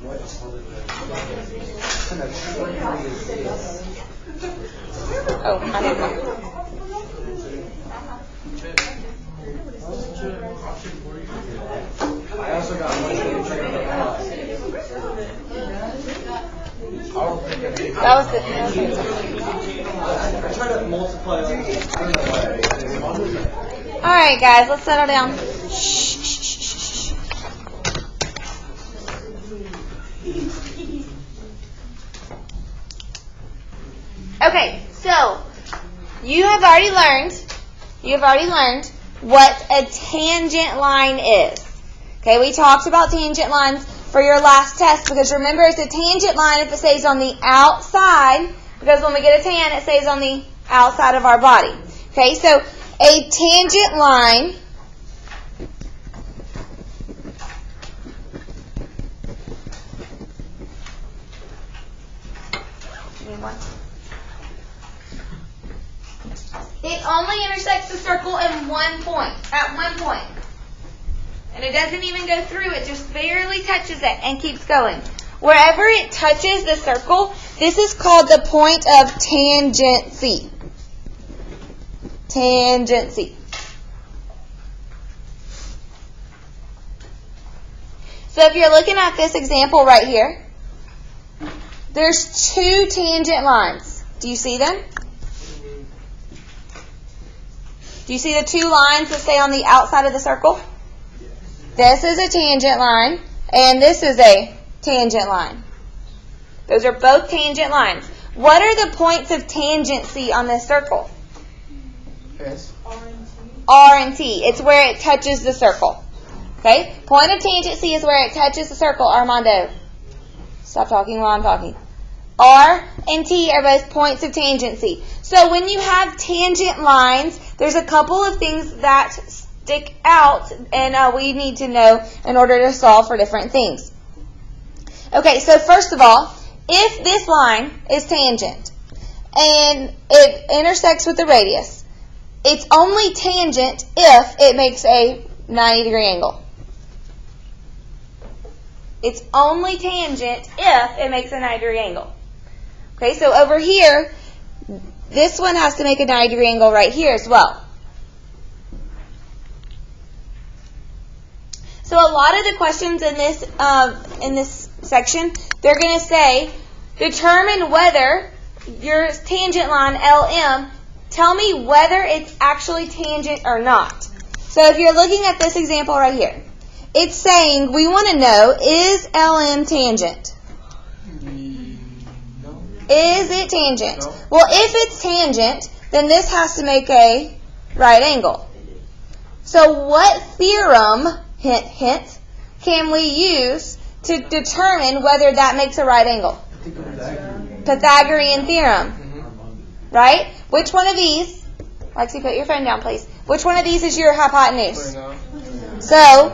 Oh, I didn't know. I also got one thing to check That was the. I try to multiply like I don't know why. All right, guys, let's settle down. Okay, so you have already learned what a tangent line is. Okay, we talked about tangent lines for your last test because remember it's a tangent line if it stays on the outside, because when we get a tan it stays on the outside of our body. Okay, so a tangent line it only intersects the circle at one point. And it doesn't even go through, it just barely touches it and keeps going. Wherever it touches the circle, this is called the point of tangency. Tangency. So if you're looking at this example right here, there's two tangent lines. Do you see them? Do you see the two lines that stay on the outside of the circle? This is a tangent line, and this is a tangent line. Those are both tangent lines. What are the points of tangency on this circle? Yes. R and T. It's where it touches the circle. Okay? Point of tangency is where it touches the circle. Armando, stop talking while I'm talking. R and T are both points of tangency. So when you have tangent lines, there's a couple of things that stick out and we need to know in order to solve for different things. Okay, so first of all, if this line is tangent and it intersects with the radius, it's only tangent if it makes a 90-degree angle. It's only tangent if it makes a 90-degree angle. Okay, so over here, this one has to make a 90-degree angle right here as well. So a lot of the questions in this section, they're going to say, determine whether your tangent line LM, tell me whether it's actually tangent or not. So if you're looking at this example right here, it's saying we want to know, is LM tangent? Is it tangent? No. Well, if it's tangent, then this has to make a right angle. So what theorem, hint, hint, can we use to determine whether that makes a right angle? Pythagorean theorem. Right? Which one of these, Lexi, put your phone down, please. Which one of these is your hypotenuse? So,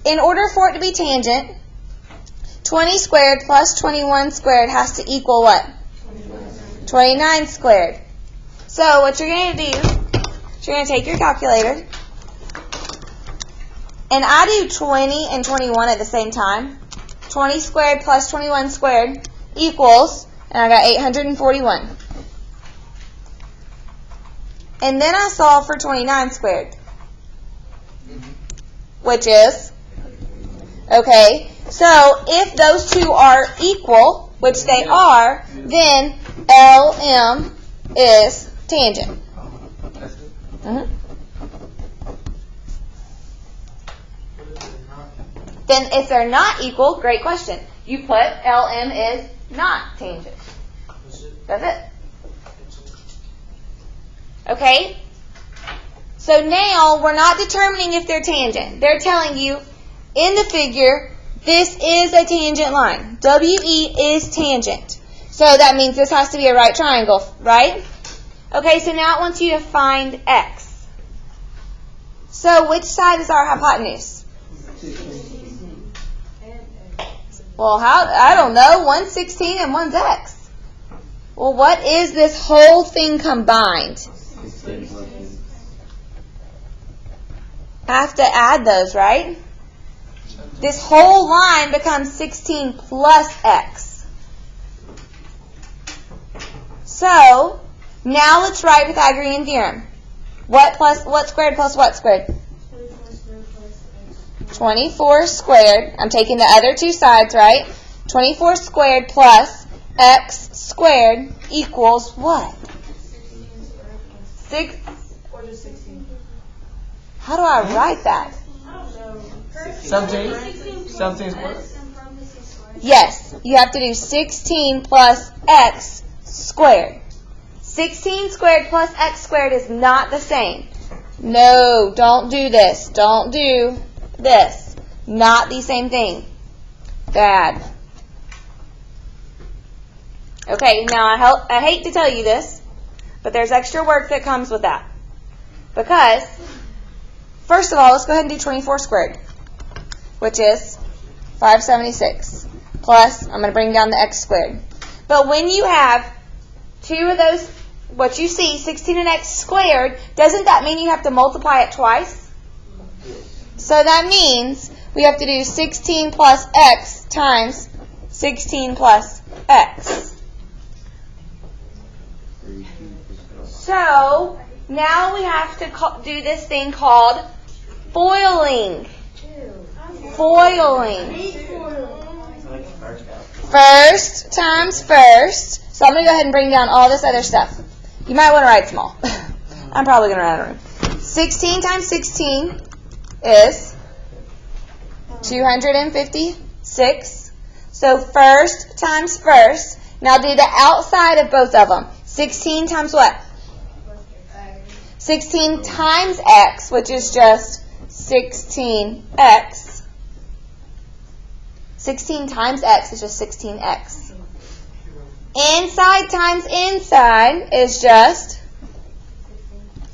in order for it to be tangent, 20 squared plus 21 squared has to equal what? 29 squared. So what you're going to do is you're going to take your calculator, and I do 20 and 21 at the same time. 20 squared plus 21 squared equals, and I got 841. And then I solve for 29 squared, which is, okay, so if those two are equal, which they are, then LM is tangent. Then if they're not equal, great question. You put LM is not tangent. That's it. Okay? So now we're not determining if they're tangent. They're telling you in the figure, this is a tangent line. WE is tangent. So that means this has to be a right triangle, right? Okay, so now it wants you to find X. So which side is our hypotenuse? Well, I don't know. One's 16 and one's X. Well, what is this whole thing combined? I have to add those, right? this whole line becomes 16 plus x. So, now let's write Pythagorean theorem. What squared plus what squared? 24 squared. I'm taking the other two sides, right? 24 squared plus x squared equals what? 6. How do I write that? 17 squared. Yes, you have to do 16 plus x squared. 16 squared plus x squared is not the same. No, don't do this. Don't do this. Not the same thing. Bad. Okay, now I hate to tell you this, but there's extra work that comes with that. Because, first of all, let's go ahead and do 24 squared, which is 576. Plus, I'm going to bring down the x squared. But when you have two of those, what you see, 16 and x squared, doesn't that mean you have to multiply it twice? So that means we have to do 16 plus x times 16 plus x. So, now we have to do this thing called foiling. Foiling. First times first. So I'm going to go ahead and bring down all this other stuff. You might want to write small. I'm probably going to run out of room. 16 times 16 is 256. So first times first. Now do the outside of both of them. 16 times what? 16 times x, which is just 16x. 16 times x is just 16x. Inside times inside is just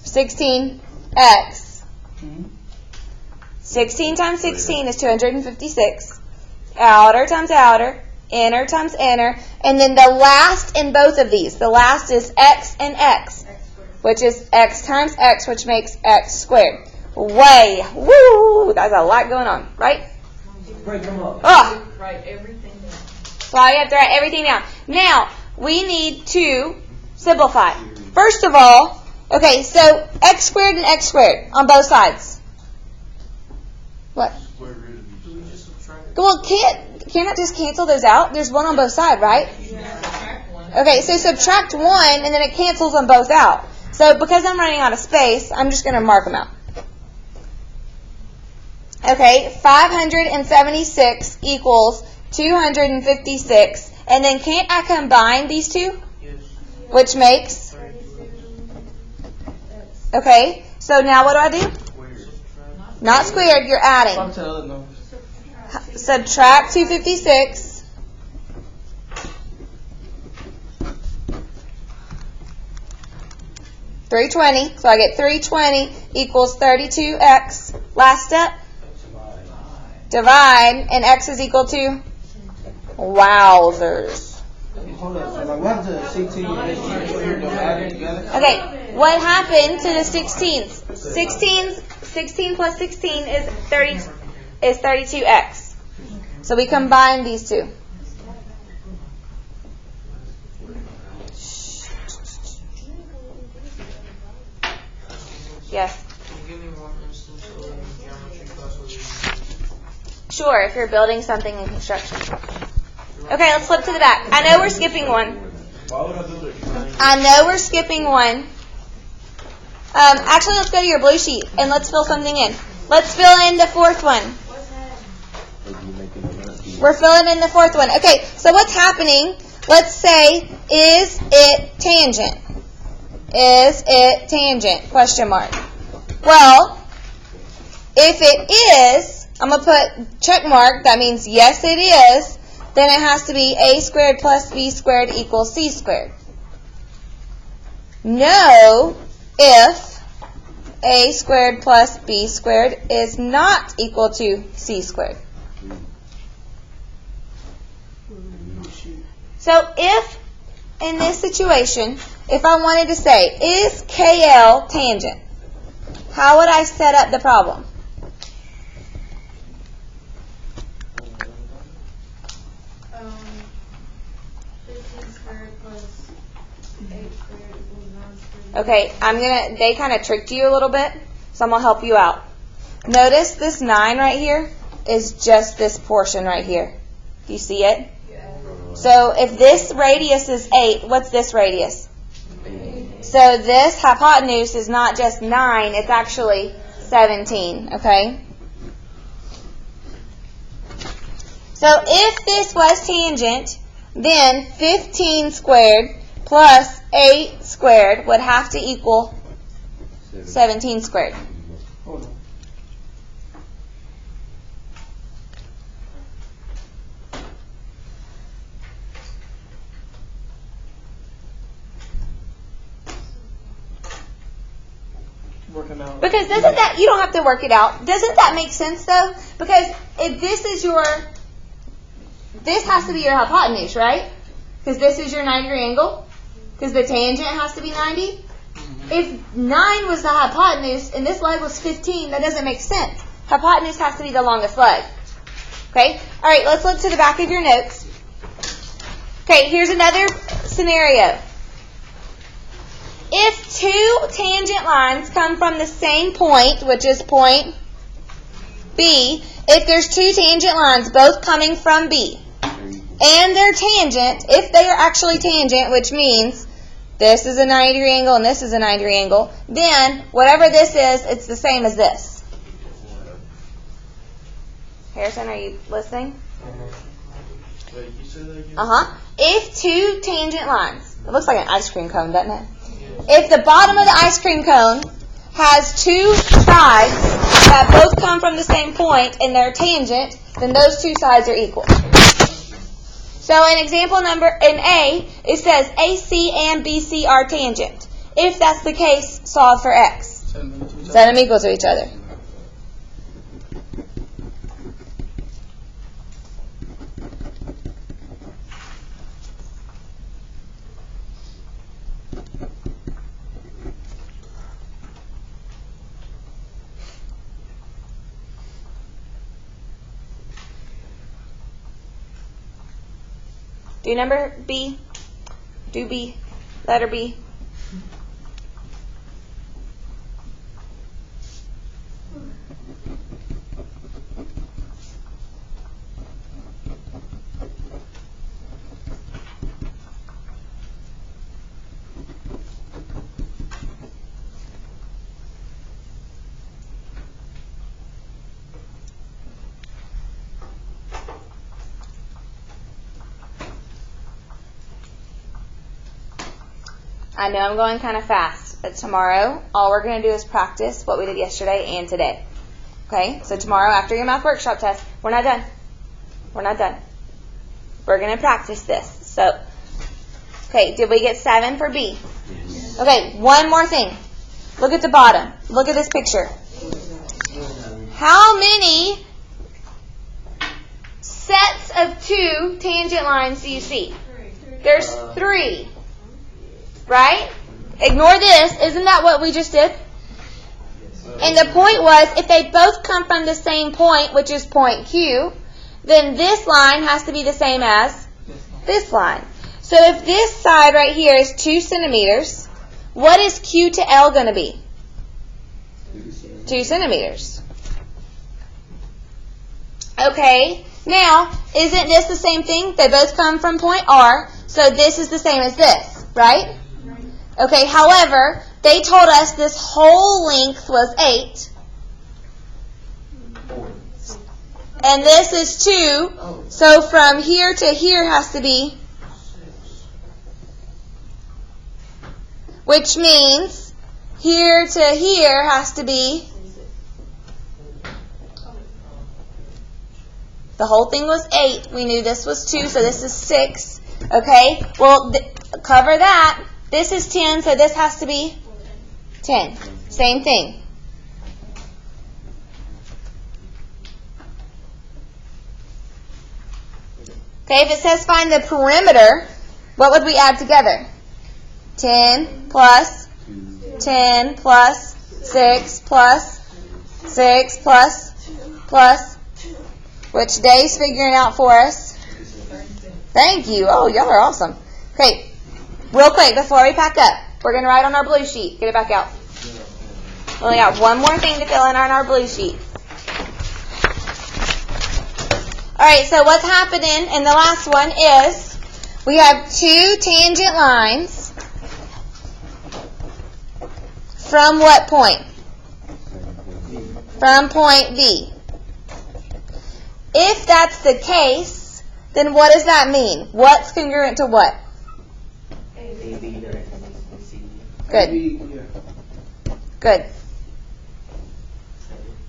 16x. 16 times 16 is 256. Outer times outer, inner times inner, and then the last in both of these, the last is x and x, which is x times x, which makes x squared. Woo! That's a lot going on, right? Break them up. Oh. Write everything down. So you have to write everything down. Now, we need to simplify. First of all, okay, so x squared and x squared on both sides. What? Well, can't I just cancel those out? There's one on both sides, right? Okay, so subtract one, and then it cancels them both out. So because I'm running out of space, I'm just going to mark them out. Okay, 576 equals 256. And then can't I combine these two? Yes. Which makes? Okay, so now what do I do? Not squared, you're adding. Subtract 256. $320. So I get 320 equals 32x. Last step. Divide, and x is equal to? Wowzers. Okay, what happened to the 16s? 16 plus 16 is 32x. So we combine these two. Yes. Can you give me one instance of geometry class where you Sure, if you're building something in construction. Okay, let's flip to the back. I know we're skipping one. Actually, let's go to your blue sheet and let's fill something in. Let's fill in the fourth one. We're filling in the fourth one. Okay, so what's happening? Let's say, is it tangent? Is it tangent? Question mark. Well, if it is, I'm going to put check mark. That means yes, it is. Then it has to be a squared plus b squared equals c squared. No, if a squared plus b squared is not equal to c squared. So if, in this situation, if I wanted to say, is KL tangent? How would I set up the problem? Okay, they kind of tricked you a little bit, so I'm going to help you out. Notice this 9 right here is just this portion right here. Do you see it? So if this radius is 8, what's this radius? 8. So this hypotenuse is not just 9, it's actually 17, okay? So if this was tangent, then 15 squared plus 8 squared would have to equal 17 squared. Because doesn't that, you don't have to work it out. Doesn't that make sense though? Because if this is this has to be your hypotenuse, right? Because this is your 90-degree angle. Because the tangent has to be 90. If 9 was the hypotenuse and this leg was 15, that doesn't make sense. Hypotenuse has to be the longest leg. Okay? All right, let's look to the back of your notes. Okay, here's another scenario. If 2 tangent lines come from the same point, which is point B, if there's 2 tangent lines both coming from B, and they're tangent, if they are actually tangent, which means this is a 90-degree angle and this is a 90-degree angle, then whatever this is, it's the same as this. Harrison, are you listening? Wait, you said that again? If 2 tangent lines, it looks like an ice cream cone, doesn't it? If the bottom of the ice cream cone has 2 sides that both come from the same point and they're tangent, then those 2 sides are equal. So in example number, in A, it says AC and BC are tangent. If that's the case, solve for X. Set them equal to each other. Do number B. Do B. Letter B. I know I'm going kind of fast, but tomorrow all we're going to do is practice what we did yesterday and today. Okay? So tomorrow after your math workshop test, we're not done. We're not done. We're going to practice this. So, okay, did we get 7 for B? Okay, one more thing. Look at the bottom. Look at this picture. How many sets of 2 tangent lines do you see? There's 3. Right? Ignore this. Isn't that what we just did? And the point was, if they both come from the same point, which is point Q, then this line has to be the same as this line. So if this side right here is 2 centimeters, what is Q to L going to be? 2 centimeters. Okay, now, isn't this the same thing? They both come from point R, so this is the same as this, right? Okay, however, they told us this whole length was 8. And this is 2. So from here to here has to be, which means here to here has to be, the whole thing was 8. We knew this was 2, so this is 6. Okay, well, cover that. This is 10, so this has to be 10. Same thing. Okay, if it says find the perimeter, what would we add together? 10 plus 10 plus 6 plus 6 plus. Which Dave's figuring out for us? Thank you. Oh, y'all are awesome. Okay, real quick before we pack up, we're going to write on our blue sheet. Get it back out. We only got one more thing to fill in on our blue sheet. All right, so what's happening in the last one is we have two tangent lines from what point? From point B. If that's the case, then what does that mean? What's congruent to what? Good. Good.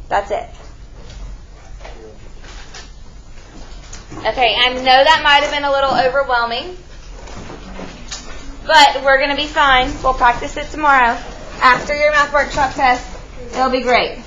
That's it. Okay, I know that might have been a little overwhelming, but we're going to be fine. We'll practice it tomorrow. After your math workshop test, it'll be great.